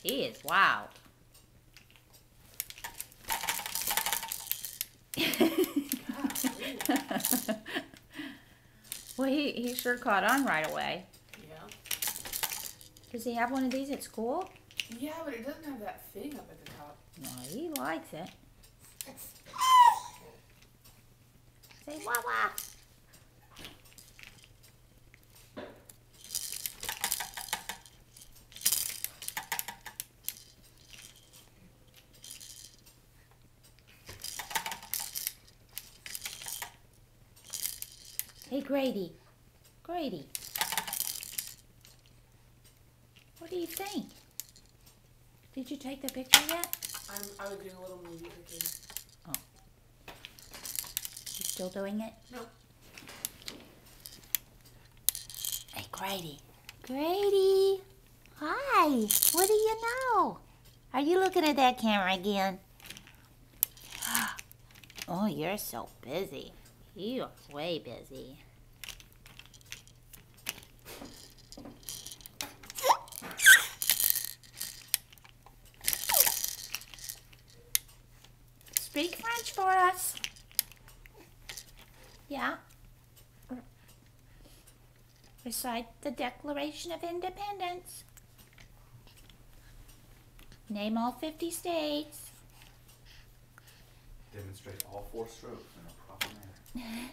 He is wild. Well, he sure caught on right away. Yeah. Does he have one of these at school? Yeah, but it doesn't have that thing up at the top. No, he likes it. Say wah wah. Hey, Grady. Grady. What do you think? Did you take the picture yet? I was doing a little movie for kids. Oh. You still doing it? No. Hey, Grady. Grady. Hi. What do you know? Are you looking at that camera again? Oh, you're so busy. You are way busy. Speak French for us. Yeah. Recite the Declaration of Independence. Name all 50 states. Demonstrate all 4 strokes in a proper manner.